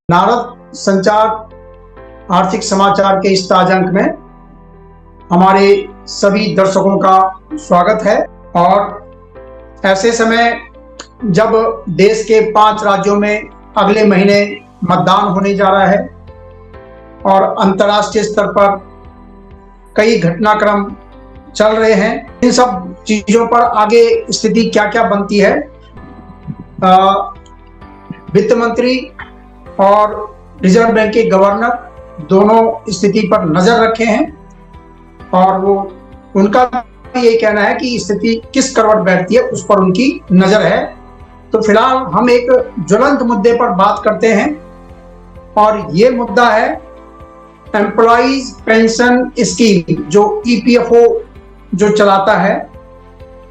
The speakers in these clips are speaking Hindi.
नारद संचार आर्थिक समाचार के इस ताजा अंक में हमारे सभी दर्शकों का स्वागत है। और ऐसे समय जब देश के 5 राज्यों में अगले महीने मतदान होने जा रहा है और अंतर्राष्ट्रीय स्तर पर कई घटनाक्रम चल रहे हैं, इन सब चीजों पर आगे स्थिति क्या क्या बनती है, वित्त मंत्री और रिजर्व बैंक के गवर्नर दोनों स्थिति पर नजर रखे हैं और वो उनका ये कहना है कि स्थिति किस करवट बैठती है उस पर उनकी नजर है। तो फिलहाल हम एक ज्वलंत मुद्दे पर बात करते हैं और ये मुद्दा है एम्प्लॉइज पेंशन स्कीम, जो ईपीएफओ जो चलाता है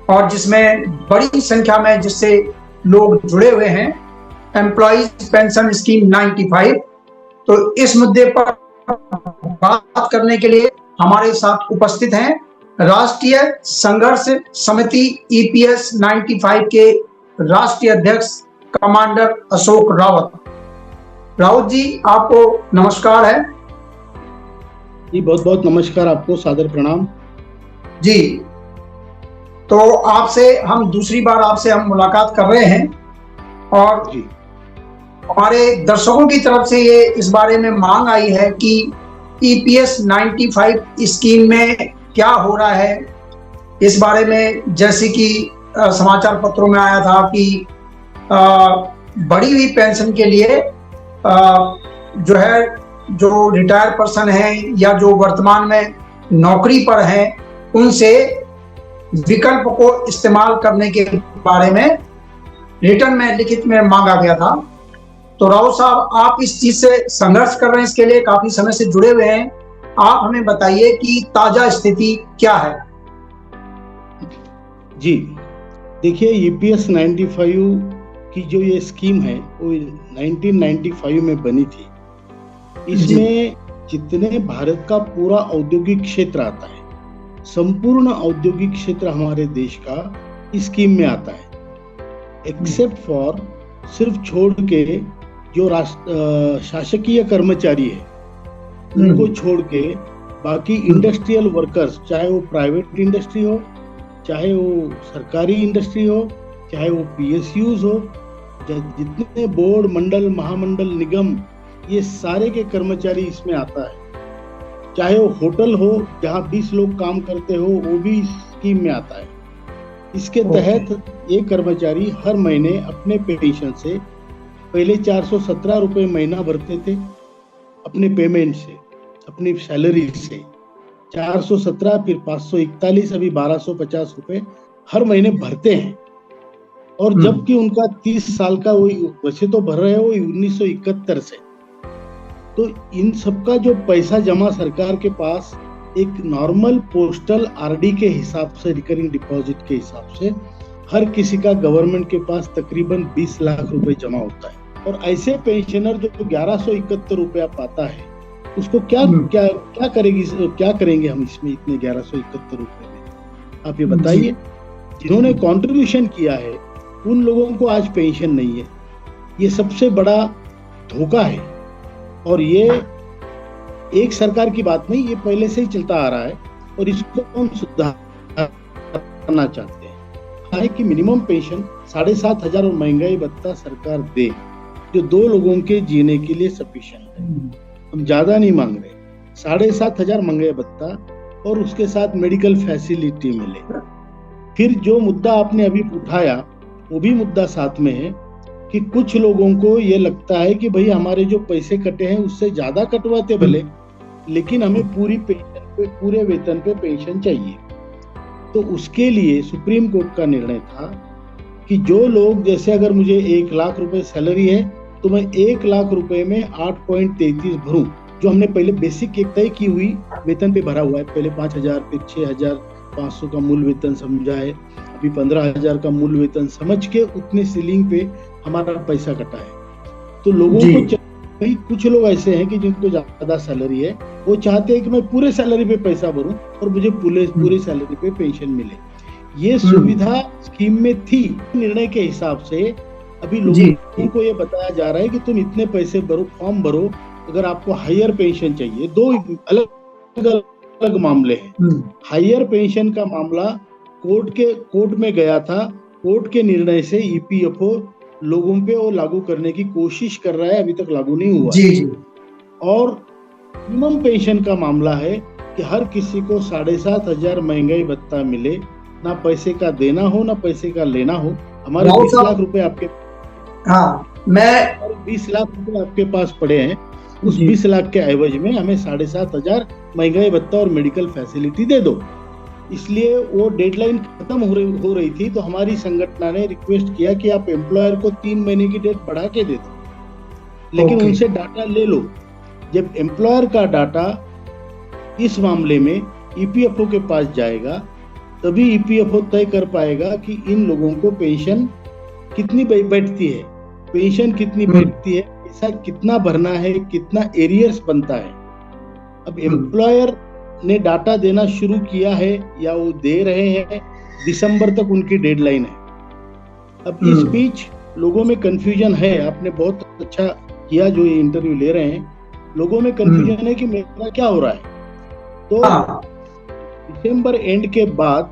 और जिसमें बड़ी संख्या में जिससे लोग जुड़े हुए हैं, एम्प्लॉइज पेंशन स्कीम 95। तो इस मुद्दे पर बात करने के लिए हमारे साथ उपस्थित हैं राष्ट्रीय संघर्ष समिति ईपीएस 95 के राष्ट्रीय अध्यक्ष कमांडर अशोक रावत। रावत जी, आपको नमस्कार है। जी बहुत बहुत नमस्कार, आपको सादर प्रणाम। जी, तो आपसे हम दूसरी बार हम मुलाकात कर रहे हैं और जी हमारे दर्शकों की तरफ से ये इस बारे में मांग आई है कि ईपीएस 95 स्कीम में क्या हो रहा है। इस बारे में जैसे कि समाचार पत्रों में आया था कि बढ़ी हुई पेंशन के लिए जो रिटायर पर्सन है या जो वर्तमान में नौकरी पर है, उनसे विकल्प को इस्तेमाल करने के बारे में रिटर्न में लिखित में मांगा गया था। तो राव साहब, आप इस चीज से संघर्ष कर रहे हैं, इसके लिए काफी समय से जुड़े हुए हैं, आप हमें बताइए कि ताजा स्थिति क्या है। जी देखिए, ईपीएस 95 की जो ये स्कीम है वो 1995 में बनी थी। इसमें जितने भारत का पूरा औद्योगिक क्षेत्र आता है, संपूर्ण औद्योगिक क्षेत्र हमारे देश का इस स्कीम में आता है, एक्सेप्ट फॉर सिर्फ छोड़ के जो शासकीय कर्मचारी है उनको छोड़ के बाकी इंडस्ट्रियल वर्कर्स, चाहे वो प्राइवेट इंडस्ट्री हो, चाहे वो सरकारी इंडस्ट्री हो, चाहे वो पीएसयूज हो, जितने बोर्ड, मंडल, महामंडल, निगम, ये सारे के कर्मचारी इसमें आता है। चाहे वो होटल हो जहाँ 20 लोग काम करते हो, वो भी स्कीम में आता है। इसके तहत ये कर्मचारी हर महीने अपने पेंशन से पहले 417 रुपये महीना भरते थे, अपने पेमेंट से, अपनी सैलरी से 417, फिर 541, अभी 1250 रुपये हर महीने भरते हैं। और जबकि उनका 30 साल का, वो वैसे तो भर रहे हो 1971 से, तो इन सबका जो पैसा जमा सरकार के पास एक नॉर्मल पोस्टल आरडी के हिसाब से, रिकरिंग डिपॉजिट के हिसाब से हर किसी का गवर्नमेंट के पास तकरीबन 20 लाख रुपए जमा होता है। और ऐसे पेंशनर जो 1171 रुपया पाता है, उसको क्या करेंगे हम इसमें इतने 1171 रुपए में, आप ये बताइए। जिन्होंने कंट्रीब्यूशन किया है उन लोगों को आज पेंशन नहीं है। ये सबसे बड़ा धोखा है और ये एक सरकार की बात नहीं, ये पहले से ही चलता आ रहा है और इसको हम सुधारना चाहते हैं। है कि मिनिमम पेंशन 7,500 और महंगाई भत्ता सरकार दे, जो 2 लोगों के जीने के लिए सफिशिएंट है। हम ज्यादा नहीं मांग रहे, 7,500 महंगाई भत्ता और उसके साथ मेडिकल फैसिलिटी मिले। फिर जो मुद्दा आपने अभी उठाया वो भी मुद्दा साथ में है कि कुछ लोगों को ये लगता है कि भाई हमारे जो पैसे कटे हैं उससे ज्यादा कटवाते भले, लेकिन हमें पूरी पेंशन पे, पूरे वेतन पे पेंशन चाहिए। तो उसके लिए सुप्रीम कोर्ट का निर्णय था कि जो लोग, जैसे अगर मुझे 1 लाख रुपए सैलरी है तो मैं 1 लाख रुपए में 8.33 भरूं, जो हमने पहले बेसिक एक तय की हुई वेतन पे भरा हुआ है। पहले 5,000, फिर 6,500 का मूल वेतन समझा है, अभी 15,000 का मूल वेतन समझ के उतने सीलिंग पे हमारा पैसा कटा है। तो लोगों को भाई, कुछ लोग ऐसे हैं कि जिनको ज्यादा सैलरी है, वो चाहते हैं कि मैं पूरे सैलरी पे पैसा भरूं और मुझे पूरे सैलरी पे पेंशन मिले। ये सुविधा स्कीम में थी। निर्णय के हिसाब से अभी जी लोगों को ये बताया जा रहा है कि तुम इतने पैसे भरो, फॉर्म भरो, अगर आपको हायर पेंशन चाहिए। दो अलग अलग मामले हैं। हम्म, हायर पेंशन का मामला कोर्ट में गया था। कोर्ट के निर्णय से ईपीएफओ लोगों पे वो लागू करने की कोशिश कर रहा है, अभी तक लागू नहीं हुआ जी है। जी और मिनिमम पेंशन का मामला है कि हर किसी को 7,500 महंगाई भत्ता मिले, ना पैसे का देना हो ना पैसे का लेना हो। हमारे राहुल 20 लाख साहब, रुपए आपके हाँ मैं, हमारे 20 लाख रुपए आपके पास पड़े हैं। उस जी 20 लाख के एवज में हमें 7,500 महंगाई भत्ता और मेडिकल फैसिलिटी दे दो। इसलिए वो डेडलाइन खत्म हो रही थी, तो हमारी संगठन ने रिक्वेस्ट किया कि आप एम्प्लॉयर को 3 महीने की डेट बढ़ा के दे दो, लेकिन ओके उनसे डाटा ले लो। जब एम्प्लॉयर का डाटा इस मामले में ईपीएफओ के पास जाएगा, तभी ईपीएफओ तय कर पाएगा कि इन लोगों को पेंशन कितनी बैठती है, पेंशन कितनी बैठती है, पैसा कितना भरना है, कितना एरियर्स बनता है। अब एम्प्लॉयर ने डाटा देना शुरू किया है या वो दे रहे हैं, दिसंबर तक उनकी डेडलाइन है। अब इस बीच लोगों में कंफ्यूजन है। आपने बहुत अच्छा किया जो ये इंटरव्यू ले रहे हैं। लोगों में कंफ्यूजन है कि मेरा क्या हो रहा है। तो हाँ दिसंबर एंड के बाद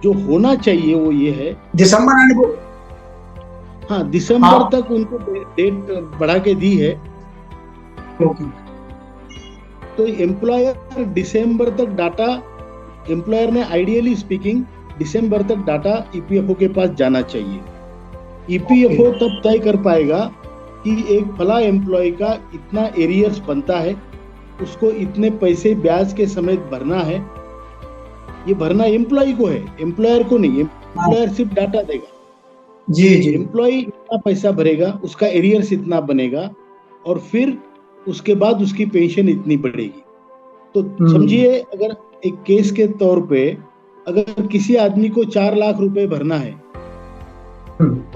जो होना चाहिए वो ये है, दिसंबर एंड को, हाँ दिसंबर हाँ तक उनको डेट बढ़ा के दी है। ओके तो एम्प्लॉयर दिसंबर तक डाटा, एम्प्लॉयर ने आइडियली स्पीकिंग दिसंबर तक डाटा ईपीएफओ के पास जाना चाहिए। ईपीएफओ तब तय कर पाएगा कि एक फला एम्प्लॉय का इतना एरियर्स बनता है, उसको इतने पैसे ब्याज के समेत भरना है। ये भरना एम्प्लॉय को है, एम्प्लॉयर को नहीं। एम्प्लॉयर सिर्फ डाटा देगा। जी जी एम्प्लॉय इतना पैसा भरेगा, उसका एरियर्स इतना बनेगा, और फिर उसके बाद उसकी पेंशन इतनी बढ़ेगी। तो समझिए, अगर एक केस के तौर पे अगर किसी आदमी को 4 लाख रुपए भरना है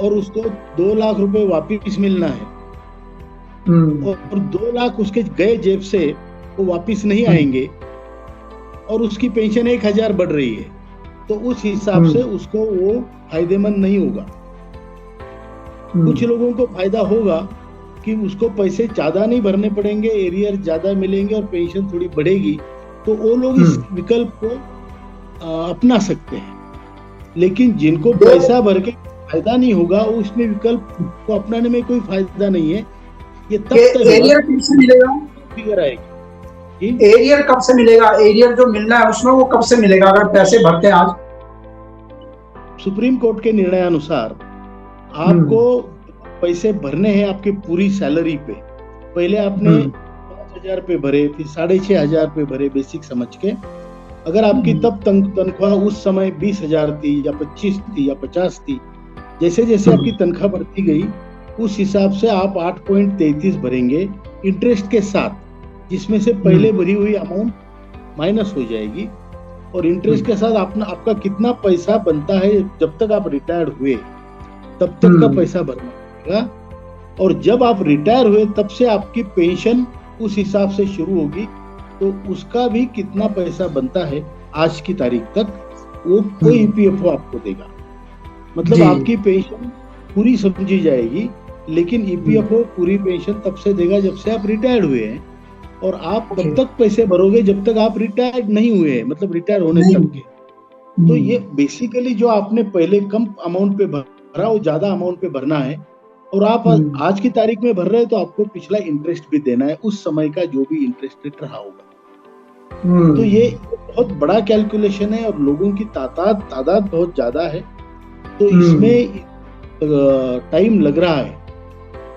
और उसको 2 लाख रुपए वापिस मिलना है, और 2 लाख उसके गए जेब से वो वापिस नहीं आएंगे, और उसकी पेंशन 1,000 बढ़ रही है, तो उस हिसाब से उसको वो फायदेमंद नहीं होगा। कुछ लोगों को फायदा होगा कि उसको पैसे ज्यादा नहीं भरने पड़ेंगे, एरियर ज्यादा मिलेंगे और पेंशन थोड़ी बढ़ेगी, तो वो लोग इस विकल्प को अपना सकते हैं। लेकिन जिनको पैसा भर के फायदा नहीं होगा, उसमें विकल्प को अपनाने में कोई फायदा नहीं है। ये तब तक एरियर कब से मिलेगा, फिगर आएगी। एरियर कब से मिलेगा, एरियर जो मिलना है उसमें वो कब से मिलेगा अगर पैसे भरते हैं आज? सुप्रीम कोर्ट के निर्णय अनुसार आपको पैसे भरने हैं आपकी पूरी सैलरी पे। पहले आपने 5,000 रुपए भरे, फिर 6,500 रुपए भरे बेसिक समझ के। अगर आपकी तब तनख्वाह उस समय 20,000 थी या 25 थी या 50 थी, जैसे जैसे आपकी तनख्वाह बढ़ती गई उस हिसाब से आप 8.33 भरेंगे इंटरेस्ट के साथ, जिसमें से पहले भरी हुई अमाउंट माइनस हो जाएगी, और इंटरेस्ट के साथ आपका कितना पैसा बनता है जब तक आप रिटायर्ड हुए तब तक का पैसा भरना पड़ेगा। और जब आप रिटायर हुए तब से आपकी पेंशन उस हिसाब से शुरू होगी, तो उसका भी कितना पैसा बनता है आज की तारीख तक वो ईपीएफओ आपको देगा। मतलब आपकी पेंशन पूरी समझी जाएगी, लेकिन ईपीएफओ पूरी पेंशन तब से देगा जब से आप रिटायर्ड हुए हैं, और आप तब तक पैसे भरोगे जब तक आप रिटायर्ड नहीं हुए हैं, मतलब रिटायर होने तक के। तो ये बेसिकली जो आपने पहले कम अमाउंट पे भरा वो ज्यादा अमाउंट पे भरना है, और आप आज की तारीख में भर रहे हैं तो आपको पिछला इंटरेस्ट भी देना है, उस समय का जो भी इंटरेस्ट रेट रहा होगा। तो ये बहुत बड़ा कैलकुलेशन है और लोगों की तादाद बहुत ज्यादा है, तो इसमें टाइम लग रहा है,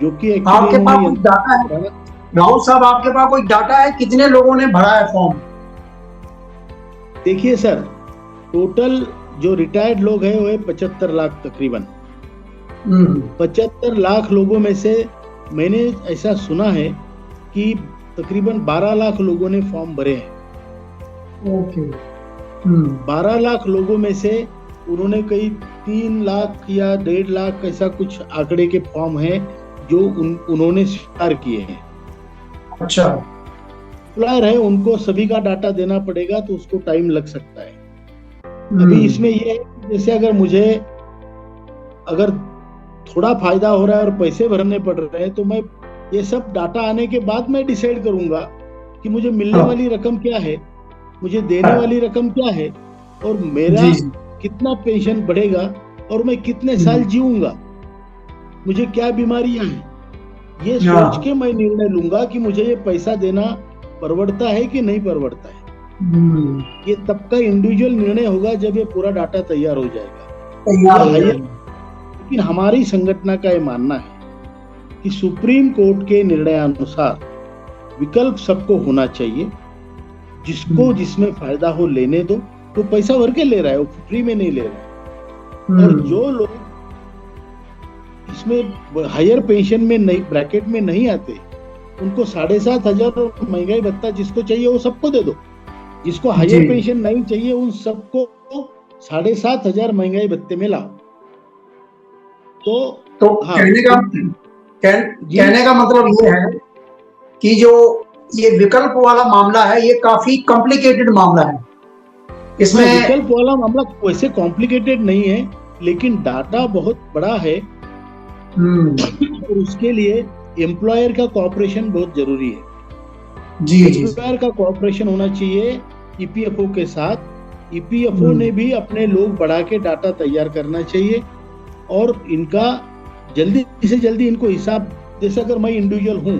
जो कि आपके पास कोई डाटा है राहुल साहब, आपके पास कोई डाटा है कितने लोगों ने भरा है फॉर्म? देखिए सर, टोटल जो रिटायर्ड लोग हैं वो है 75 लाख तकरीबन। 75 लाख लोगों में से मैंने ऐसा सुना है कि तकरीबन 12 लाख लोगों ने फॉर्म भरे हैं। ओके। 12 लाख लोगों में से उन्होंने कई 3 लाख या 1.5 लाख ऐसा कुछ आंकड़े के फॉर्म हैं जो उन्होंने स्वीकार किए हैं। अच्छा। एम्प्लॉयर है, उनको सभी का डाटा देना पड़ेगा, तो उसको टाइम लग सकता है। अभी इसमें यह है कि जैसे अगर थोड़ा फायदा हो रहा है और पैसे भरने पड़ रहे हैं, तो मैं ये सब डाटा आने के बाद मैं डिसाइड करूंगा कि मुझे मिलने हाँ, वाली रकम क्या है, मुझे देने हाँ, वाली रकम क्या है, और मेरा जी जी। कितना पेंशन बढ़ेगा, और मैं कितने साल हम्म, जीऊंगा, मुझे क्या बीमारियां हैं, ये सोच हाँ, के मैं निर्णय लूंगा कि मुझे ये पैसा देना परवड़ता है कि नहीं परवड़ता है। हम्म, ये तब का इंडिविजुअल निर्णय होगा जब ये पूरा डाटा तैयार हो जाएगा। तैयार या हो हायर, जाएगा। लेकिन हमारी संगठन का ये मानना है कि सुप्रीम कोर्ट के निर्णयानुसार विकल्प सबको होना चाहिए, जिसको हम्म, जिसमें फायदा हो लेने दो, वो पैसा भर के ले रहा है, वो फ्री में नहीं ले रहा है। और हम्म, जो लोग इसमें हायर पेंशन में नहीं, ब्रैकेट में नहीं आते, उनको 7,500 और महंगाई भत्ता जिसको चाहिए वो सबको दे दो। जिसको जी। हायर पेंशन नहीं चाहिए उन सबको 7,500 महंगाई भत्ते में लाओ। तो तो हाँ जी। कहने का मतलब ये है कि जो ये विकल्प वाला मामला है, ये काफी कॉम्प्लिकेटेड मामला है। हाँ, इसमें विकल्प वाला मामला वैसे कॉम्प्लिकेटेड नहीं है, लेकिन डाटा बहुत बड़ा है, हम्म, और उसके लिए एम्प्लॉयर का कॉपरेशन बहुत जरूरी है। जी जी। एम्प्लॉयर का कॉपरेशन होना चाहिए ईपीएफओ के साथ। ईपीएफओ ने हम्म, भी अपने लोग बढ़ा के डाटा तैयार करना चाहिए, और इनका जल्दी से जल्दी इनको हिसाब, जैसे अगर मैं इंडिविजुअल हूँ,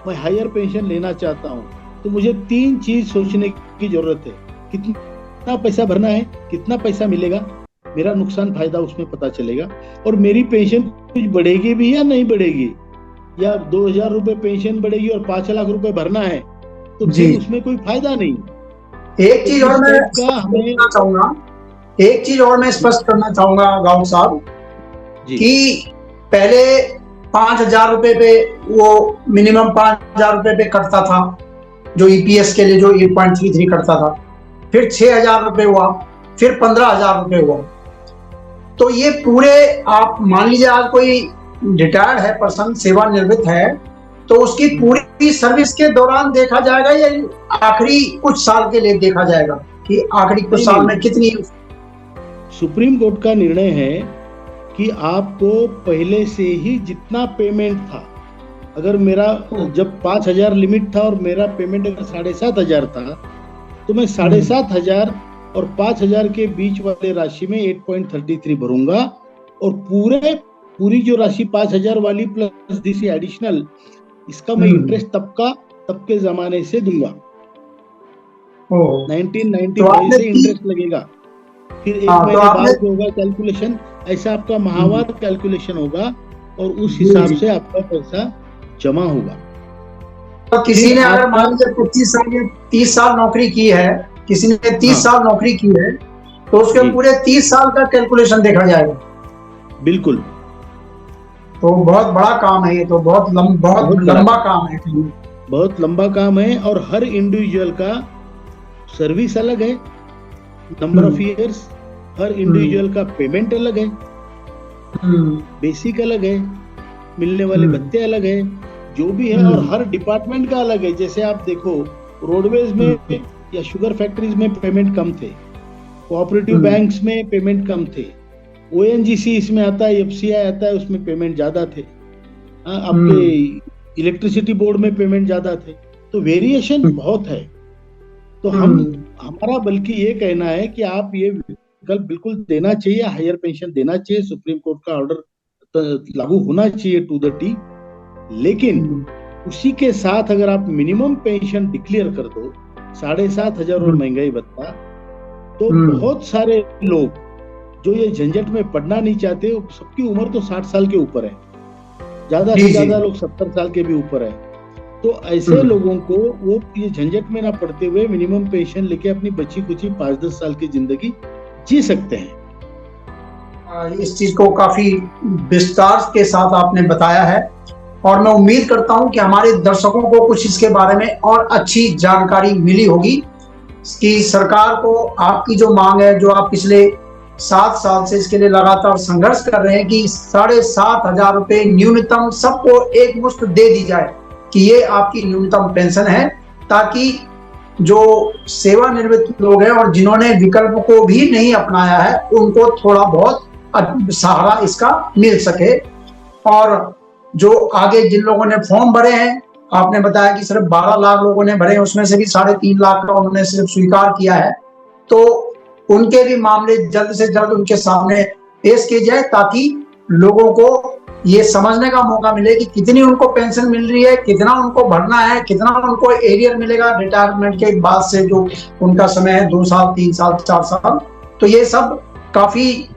मैं हायर पेंशन लेना चाहता हूँ, तो मुझे 3 चीज सोचने की जरूरत है। कितना पैसा भरना है, कितना पैसा मिलेगा, मेरा नुकसान फायदा उसमें पता चलेगा, और मेरी पेंशन कुछ बढ़ेगी भी या नहीं बढ़ेगी, या 2,000 रुपए पेंशन बढ़ेगी और 5 लाख रुपए भरना है, तो जी। फिर उसमें कोई फायदा नहीं। एक तो चीज और इस मैं टाइप का स्पष्ट हमें। करना चाहूंगा, एक चीज और मैं जी स्पष्ट करना चाहूंगा गाउड साहब, जी कि पहले 5,000 रुपए पे, वो मिनिमम 5,000 रुपए पे कटता था, जो ईपीएस के लिए जो 8.33 कटता था। फिर 6,000 रुपए हुआ, फिर 15,000 रुपए हुआ। तो ये पूरे, आप मान लीजिए आज कोई रिटायर्ड है पर्सन, सेवानिवृत्त है, तो उसकी पूरी सर्विस के दौरान देखा जाएगा या आखिरी कुछ साल के लिए देखा जाएगा कि आखिरी कुछ नहीं साल नहीं, में कितनी। सुप्रीम कोर्ट का निर्णय है कि आपको पहले से ही जितना पेमेंट था, अगर मेरा जब 5,000 लिमिट था और मेरा पेमेंट अगर 7,500 था, तो मैं 7,500 और 5,000 के बीच वाले राशि में 8.33 भरूंगा, और पूरी जो राशि 5,000 वाली प्लस दिस एडिशनल, इसका मैं इंटरेस्ट तब के जमाने से दूंगा। तो 1995 आपने से इंटरेस्ट लगेगा, फिर एक हाँ, तो महीने आपने बाद जो होगा कैलकुलेशन, ऐसा आपका माहवार कैलकुलेशन होगा, और उस जी हिसाब जी। से आपका पैसा जमा होगा। तो किसी फिर ने अगर आपका, मान लीजिए 25 साल या 30 साल नौकरी की है, किसी ने 30 साल हाँ नौकरी की है, तो उसके जी पूरे 30 साल का कैलकुलेशन देखा जाएगा। बिल्कुल, तो बहुत बड़ा काम है ये, तो बहुत बहुत बड़ा लंबा काम, काम है। बहुत लंबा काम है, और हर इंडिविजुअल का सर्विस अलग है, number of hmm, years, her hmm, individual का पेमेंट अलग है, हम्म, बेसिक अलग है, मिलने वाले हम्म, भत्ते अलग है, जो भी है, और हम्म, हर डिपार्टमेंट का अलग है। जैसे आप देखो, रोडवेज में हम्म, या शुगर फैक्ट्रीज में पेमेंट कम थे, कोऑपरेटिव हम्म, बैंक्स में पेमेंट कम थे, ओएनजीसी इसमें आता है, एफसीआई आता है, उसमें पेमेंट ज्यादा थे, आपके हम्म, इलेक्ट्रिसिटी बोर्ड में पेमेंट ज्यादा थे। तो वेरिएशन हम्म, बहुत है। तो हम्म, हमारा बल्कि ये कहना है कि आप ये विकल्प बिल्कुल देना चाहिए, हायर पेंशन देना चाहिए, सुप्रीम कोर्ट का ऑर्डर लागू होना चाहिए टू द टी। लेकिन हम्म, उसी के साथ अगर आप मिनिमम पेंशन डिक्लेयर कर दो, 7,500 और महंगाई भत्ता, तो हम्म, बहुत सारे लोग जो ये झंझट में पड़ना नहीं चाहते, सबकी उम्र तो 60 साल के ऊपर है, ज्यादा जी से जी। ज्यादा लोग 70 साल के भी ऊपर है। तो ऐसे हम्म, लोगों को वो ये झंझट में ना पड़ते हुए मिनिमम पेंशन लेके अपनी बची कुची 5-10 साल की जिंदगी जी सकते हैं। इस चीज को काफी विस्तार के साथ आपने बताया है, और मैं उम्मीद करता हूं कि हमारे दर्शकों को कुछ इसके बारे में और अच्छी जानकारी मिली होगी कि सरकार को आपकी जो मांग है, जो आप पिछले 7 साल से इसके लिए लगातार संघर्ष कर रहे हैं, कि 7,500 रुपए न्यूनतम सबको एक मुश्त दे दी जाए, कि ये आपकी न्यूनतम पेंशन है, ताकि जो सेवानिवृत्त लोग हैं और जिन्होंने विकल्प को भी नहीं अपनाया है, उनको थोड़ा बहुत सहारा इसका मिल सके। और जो आगे जिन लोगों ने फॉर्म भरे हैं, आपने बताया कि सिर्फ 12 लाख लोगों ने भरे, उसमें से भी 3.5 लाख का उन्होंने सिर्फ स्वीकार किया है, तो उनके भी मामले जल्द से जल्द उनके सामने पेश किए जाए, ताकि लोगों को ये समझने का मौका मिले कि कितनी उनको पेंशन मिल रही है, कितना उनको भरना है, कितना उनको एरियर मिलेगा रिटायरमेंट के बाद से, जो उनका समय है 2 साल, 3 साल, 4 साल। तो ये सब काफी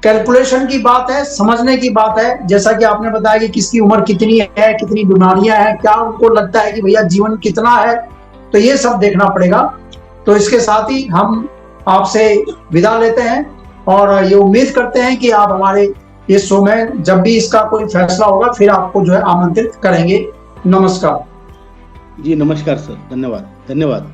कैलकुलेशन की बात है, समझने की बात है। जैसा कि आपने बताया कि किसकी उम्र कितनी है, कितनी बीमारियां हैं, क्या उनको लगता है कि भैया जीवन कितना है, तो ये सब देखना पड़ेगा। तो इसके साथ ही हम आपसे विदा लेते हैं और ये उम्मीद करते हैं कि आप हमारे इस शो में जब भी इसका कोई फैसला होगा फिर आपको जो है आमंत्रित करेंगे। नमस्कार। जी नमस्कार सर, धन्यवाद।